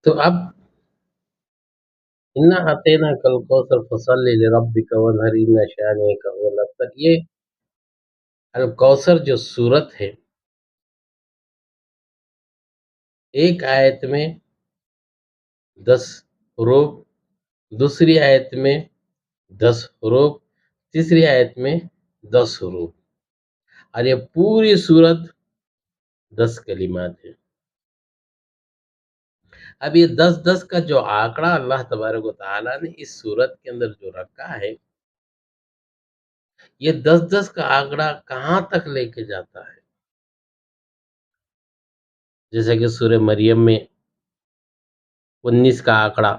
تو اب انا اتینا کل کوثر فصلی لربک وانحر ان شانئک هو الابتر، یہ الکوثر جو سورت ہے، ایک آیت میں 10 حروف، دوسری آیت میں 10 حروف، تیسری آیت میں 10 حروف، اور یہ پوری سورت 10 کلمات ہے۔ اب یہ 10 کا جو آنکڑا اللہ تبارک و تعالیٰ نے اس سورت کے اندر جو رکھا ہے، یہ 10 کا آنکڑا کہاں تک لے کے جاتا ہے؟ جیسے کہ سورہ مریم میں 19 کا آنکڑا،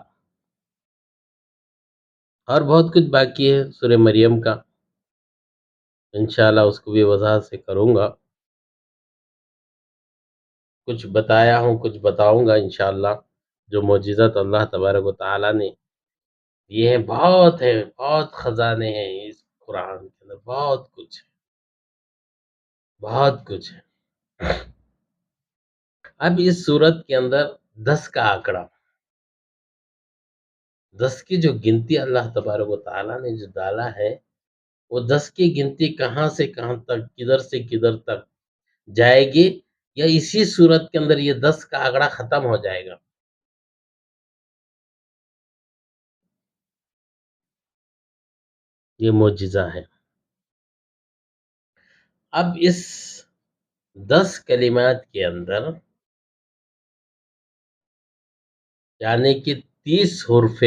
اور بہت کچھ باقی ہے سورہ مریم کا، انشاءاللہ اس کو بھی وضاحت سے کروں گا۔ کچھ بتایا ہوں، کچھ بتاؤں گا انشاءاللہ، جو معجزات اللہ تبارک و تعالیٰ نے یہ ہیں، بہت ہے، بہت خزانے ہیں اس قرآن کے اندر، بہت کچھ ہے، بہت کچھ ہے۔ اب اس سورت کے اندر 10 کا آنکڑا، 10 کی جو گنتی اللہ تبارک و تعالیٰ نے جو ڈالا ہے، وہ 10 کی گنتی کہاں سے کہاں تک، کدھر سے کدھر تک جائے گی، یا اسی صورت کے اندر یہ 10 کا آنکڑا ختم ہو جائے گا؟ یہ معجزہ ہے۔ اب اس 10 کلمات کے اندر یعنی کہ 30 حروف،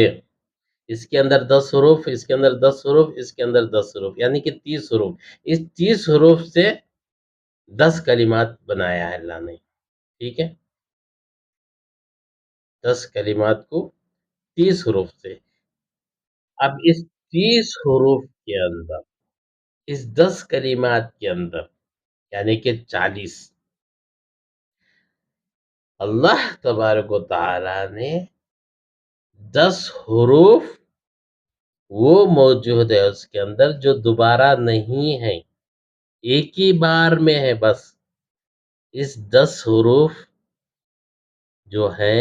اس کے اندر 10 حروف، اس کے اندر 10 حروف، اس کے اندر 10 حروف، یعنی کہ 30 حروف، اس 30 حروف سے 10 کلمات بنایا ہے اللہ نے، ٹھیک ہے؟ 10 کلمات کو 30 حروف سے۔ اب اس 30 حروف کے اندر، اس 10 کلمات کے اندر یعنی کہ 40، اللہ تبارک و تعالیٰ نے 10 حروف وہ موجود ہے اس کے اندر جو دوبارہ نہیں ہے، ایک ہی بار میں ہے بس۔ اس 10 حروف جو ہے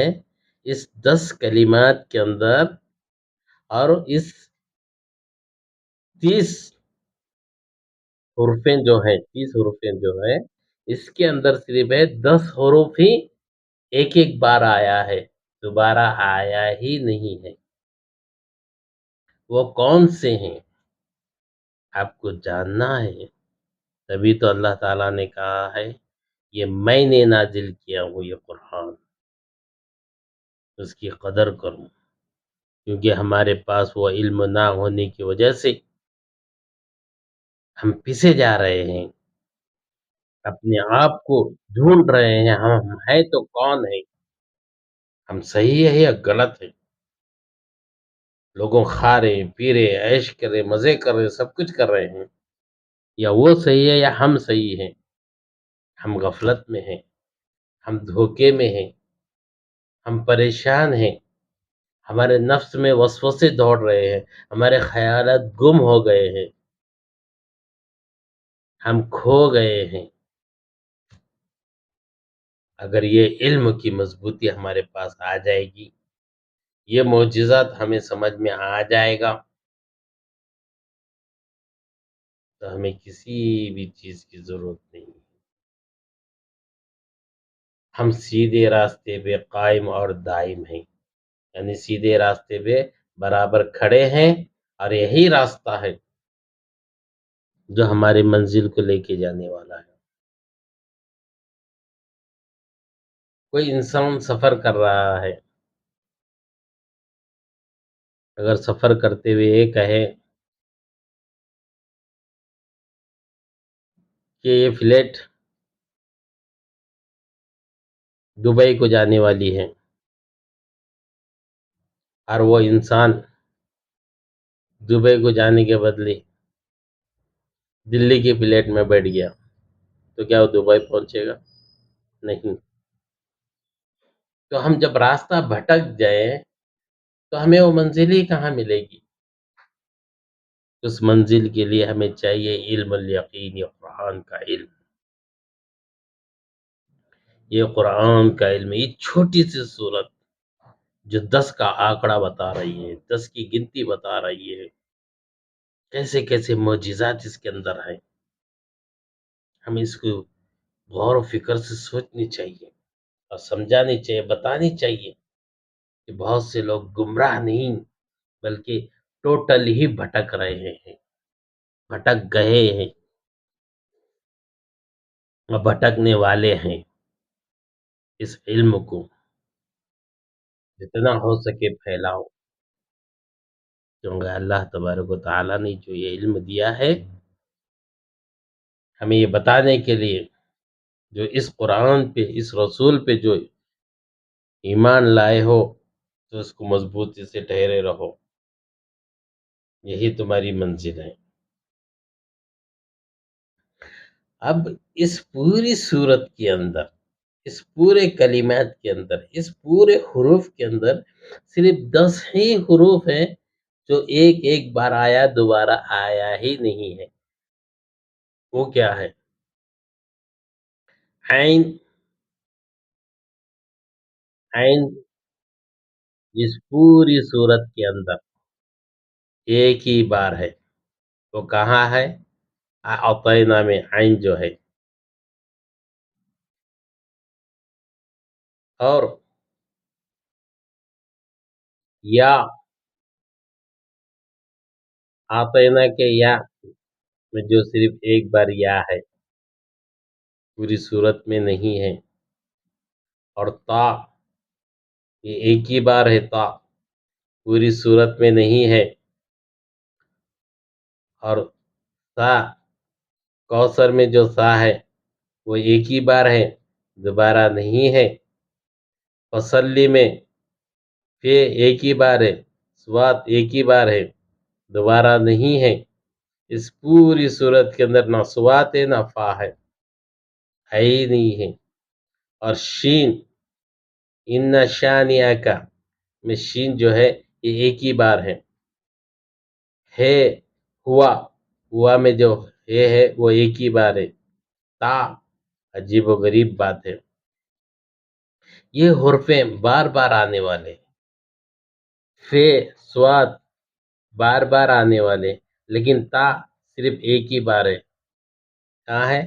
اس 10 کلمات کے اندر، اور اس 30 حروفیں جو ہیں، 30 حروفیں جو ہے اس کے اندر صرف ہے 10 حروف ہی ایک ایک بار آیا ہے، دوبارہ آیا ہی نہیں ہے۔ وہ کون سے ہیں آپ کو جاننا ہے، تبھی تو اللہ تعالیٰ نے کہا ہے یہ میں نے نازل کیا ہوں یہ قرآن، اس کی قدر کروں، کیونکہ ہمارے پاس وہ علم نہ ہونے کی وجہ سے ہم پیچھے جا رہے ہیں، اپنے آپ کو ڈھونڈ رہے ہیں، ہم ہے تو کون ہے، ہم صحیح ہے یا غلط ہے۔ لوگوں کھا رہے، پی رہے، عیش کر رہے، مزے کر رہے، سب کچھ کر رہے ہیں، یا وہ صحیح ہے یا ہم صحیح ہیں۔ ہم غفلت میں ہیں، ہم دھوکے میں ہیں، ہم پریشان ہیں، ہمارے نفس میں وسوسے دوڑ رہے ہیں، ہمارے خیالات گم ہو گئے ہیں، ہم کھو گئے ہیں۔ اگر یہ علم کی مضبوطی ہمارے پاس آ جائے گی، یہ معجزات ہمیں سمجھ میں آ جائے گا، تو ہمیں کسی بھی چیز کی ضرورت نہیں، ہم سیدھے راستے پہ قائم اور دائم ہیں، یعنی سیدھے راستے پہ برابر کھڑے ہیں، اور یہی راستہ ہے جو ہماری منزل کو لے کے جانے والا ہے۔ کوئی انسان سفر کر رہا ہے، اگر سفر کرتے ہوئے یہ کہے کہ یہ فلائٹ دبئی کو جانے والی ہے، اور وہ انسان دبئی کو جانے کے بدلے دلی کی فلائٹ میں بیٹھ گیا، تو کیا وہ دبئی پہنچے گا؟ نہیں۔ تو ہم جب راستہ بھٹک جائیں تو ہمیں وہ منزل ہی کہاں ملے گی؟ اس منزل کے لیے ہمیں چاہیے علم الیقین، یہ قرآن کا علم، یہ قرآن کا علم، یہ چھوٹی سی صورت جو 10 کا آنکڑا بتا رہی ہے، 10 کی گنتی بتا رہی ہے، کیسے کیسے معجزات اس کے اندر ہیں. ہمیں اس کو غور و فکر سے سوچنی چاہیے اور سمجھانی چاہیے، بتانی چاہیے کہ بہت سے لوگ گمراہ نہیں بلکہ ٹوٹل ہی بھٹک رہے ہیں، بھٹک گئے ہیں اور بھٹکنے والے ہیں. اس علم کو جتنا ہو سکے پھیلاؤ، کیونکہ اللہ تبارک و تعالیٰ نے جو یہ علم دیا ہے ہمیں یہ بتانے کے لیے، جو اس قرآن پہ، اس رسول پہ جو ایمان لائے ہو تو اس کو مضبوطی سے ٹھہرے رہو، یہی تمہاری منزل ہے. اب اس پوری صورت کے اندر، اس پورے کلمات کے اندر، اس پورے حروف کے اندر صرف 10 ہی حروف ہیں جو ایک ایک بار آیا، دوبارہ آیا ہی نہیں ہے. وہ کیا ہے؟ عین. عین اس پوری صورت کے اندر ایک ہی بار ہے. وہ کہاں ہے؟ اعطینا میں عین جو ہے. اور یا، اعطینا کے یا میں جو صرف ایک بار یا ہے، پوری صورت میں نہیں ہے. اور تا، یہ ایک ہی بار ہے. تا پوری صورت میں نہیں ہے. اور سا، کوثر میں جو سا ہے وہ ایک ہی بار ہے، دوبارہ نہیں ہے. فصلی میں فے ایک ہی بار ہے، سوات ایک ہی بار ہے، دوبارہ نہیں ہے. اس پوری صورت کے اندر نہ سوات ہے نہ فا ہے ہی نہیں ہے. اور شین، ان شانیہ کا میں شین جو ہے یہ ایک ہی بار ہے. ہے، ہوا، ہوا میں جو ہے وہ ایک ہی بار ہے. تا، عجیب و غریب بات ہے، یہ حرفیں بار بار آنے والے. فے، سواد بار بار آنے والے، لیکن تا صرف ایک ہی بار ہے. کہاں ہے؟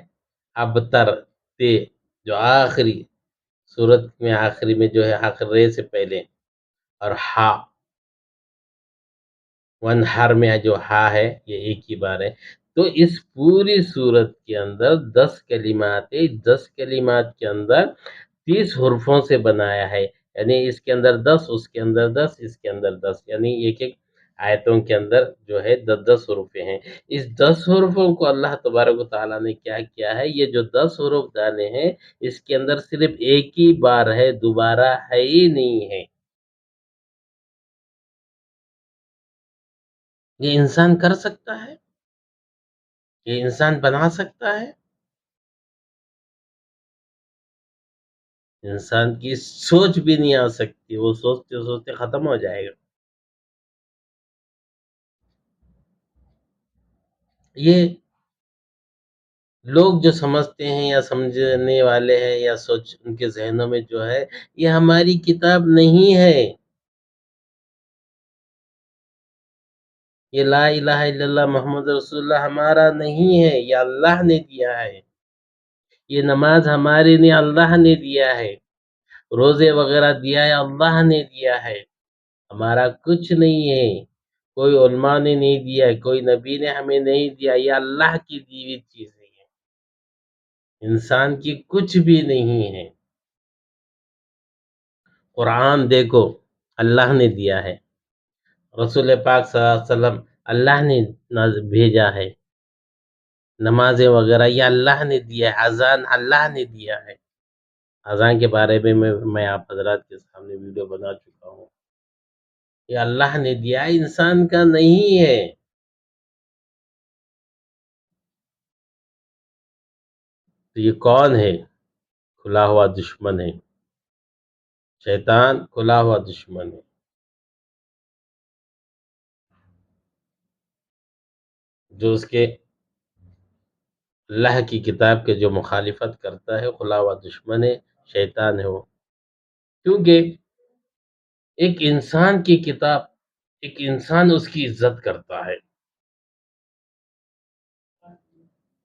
ابتر، تے جو آخری صورت میں، آخری میں جو ہے، آخر رے سے پہلے. اور ہا، ونہر میں جو ہا ہے یہ ایک ہی بار ہے. تو اس پوری صورت کے اندر 10 کلمات ہے. 10 کلمات کے اندر 30 حرفوں سے بنایا ہے. یعنی اس کے اندر 10، اس کے اندر 10، اس کے اندر 10، یعنی ایک ایک آیتوں کے اندر جو ہے 10 حروفیں ہیں. اس 10 حروفوں کو اللہ تبارک و تعالیٰ نے کیا کیا ہے، یہ جو 10 حروف ڈالے ہیں اس کے اندر صرف ایک ہی بار ہے، دوبارہ ہے ہی نہیں ہے. یہ انسان کر سکتا ہے؟ یہ انسان بنا سکتا ہے؟ انسان کی سوچ بھی نہیں آ سکتی، وہ سوچتے سوچتے ختم ہو جائے گا. یہ لوگ جو سمجھتے ہیں یا سمجھنے والے ہیں یا سوچ ان کے ذہنوں میں جو ہے، یہ ہماری کتاب نہیں ہے. یہ لا الہ الا اللہ محمد رسول اللہ ہمارا نہیں ہے، یہ اللہ نے دیا ہے. یہ نماز ہماری نہیں، اللہ نے دیا ہے. روزے وغیرہ دیا ہے، اللہ نے دیا ہے، ہمارا کچھ نہیں ہے. کوئی علماء نے نہیں دیا ہے، کوئی نبی نے ہمیں نہیں دیا. یہ اللہ کی دی ہوئی چیزیں ہیں، انسان کی کچھ بھی نہیں ہے. قرآن دیکھو، اللہ نے دیا ہے. رسول پاک صلی اللہ علیہ وسلم اللہ نے بھیجا ہے. نمازیں وغیرہ یہ اللہ نے دیا ہے. اذان اللہ نے دیا ہے. اذان کے بارے میں میں آپ حضرات کے سامنے ویڈیو بنا چکا ہوں. یہ اللہ نے دیا ہے، انسان کا نہیں ہے. تو یہ کون ہے؟ کھلا ہوا دشمن ہے. شیطان کھلا ہوا دشمن ہے، جو اس کے اللہ کی کتاب کے جو مخالفت کرتا ہے، کھلا ہوا دشمن ہے، شیطان ہے وہ. کیونکہ ایک انسان کی کتاب، ایک انسان اس کی عزت کرتا ہے،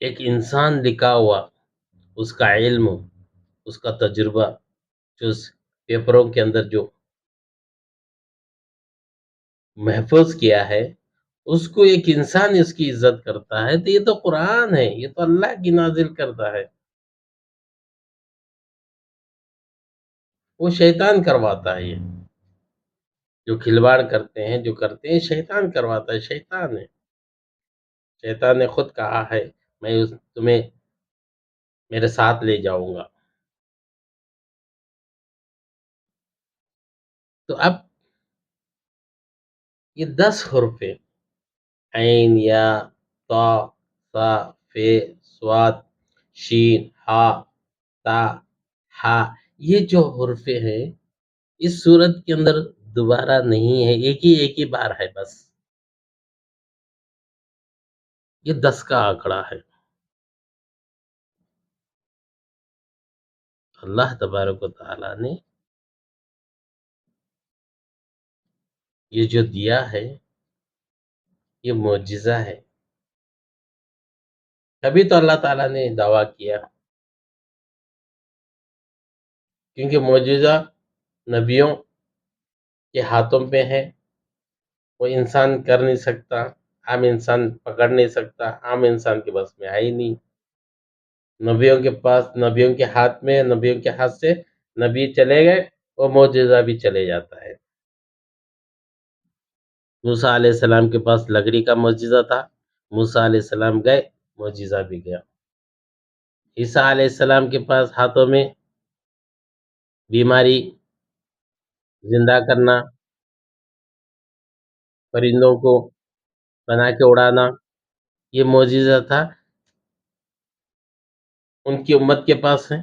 ایک انسان لکھا ہوا، اس کا علم، اس کا تجربہ، جو اس پیپروں کے اندر جو محفوظ کیا ہے، اس کو ایک انسان اس کی عزت کرتا ہے، تو یہ تو قرآن ہے، یہ تو اللہ کی نازل کرتا ہے. وہ شیطان کرواتا ہے، یہ جو کھلواڑ کرتے ہیں، جو کرتے ہیں، شیطان کرواتا ہے، شیطان ہے. شیطان نے خود کہا ہے میں تمہیں میرے ساتھ لے جاؤں گا. تو اب یہ 10 حرف ہیں، عین، یا، طا، ثا، ف، صاد، شین، ہا، تا، ہا. یہ جو حرف ہیں اس صورت کے اندر دوبارہ نہیں ہے، ایک ہی بار ہے بس. یہ 10 کا آنکڑا ہے. اللہ تبارک و تعالی نے یہ جو دیا ہے یہ معجزہ ہے. تبھی تو اللہ تعالیٰ نے دعویٰ کیا، کیونکہ معجزہ نبیوں کے ہاتھوں پہ ہے، وہ انسان کر نہیں سکتا، عام انسان پکڑ نہیں سکتا، عام انسان کے بس میں ہے ہی نہیں. نبیوں کے پاس، نبیوں کے ہاتھ میں، نبیوں کے ہاتھ سے نبی چلے گئے، وہ معجزہ بھی چلے جاتا ہے. موسیٰ علیہ السلام کے پاس لکڑی کا معجزہ تھا، موسیٰ علیہ السلام گئے، معجزہ بھی گیا. عیسیٰ علیہ السلام کے پاس ہاتھوں میں بیماری زندہ کرنا، پرندوں کو بنا کے اڑانا، یہ معجزہ تھا. ان کی امت کے پاس ہے؟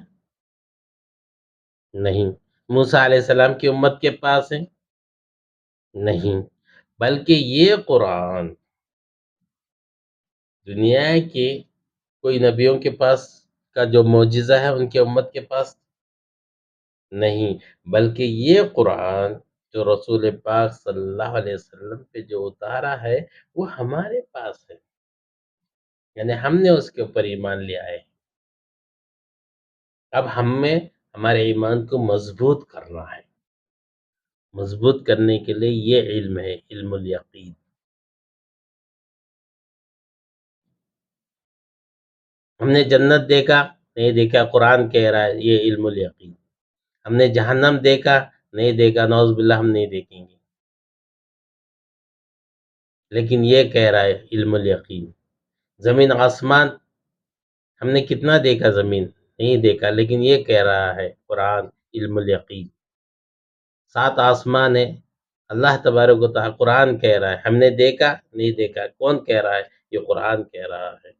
نہیں. موسیٰ علیہ السلام کی امت کے پاس ہے؟ نہیں. بلکہ یہ قرآن دنیا کے کوئی نبیوں کے پاس کا جو معجزہ ہے ان کی امت کے پاس نہیں، بلکہ یہ قرآن جو رسول پاک صلی اللہ علیہ وسلم پہ جو اتارا ہے وہ ہمارے پاس ہے، یعنی ہم نے اس کے اوپر ایمان لیا ہے. اب ہمیں ہمارے ایمان کو مضبوط کرنا ہے. مضبوط کرنے کے لیے یہ علم ہے، علم الیقین. ہم نے جنت دیکھا نہیں دیکھا، قرآن کہہ رہا ہے یہ علم الیقین. ہم نے جہنم دیکھا نہیں دیکھا، نعوذ باللہ ہم نہیں دیکھیں گے، لیکن یہ کہہ رہا ہے علم الیقین. زمین آسمان ہم نے کتنا دیکھا، زمین نہیں دیکھا، لیکن یہ کہہ رہا ہے قرآن علم الیقین. 7 آسمان ہے، اللہ تبارک و تعالی قرآن کہہ رہا ہے، ہم نے دیکھا نہیں دیکھا، کون کہہ رہا ہے؟ یہ قرآن کہہ رہا ہے.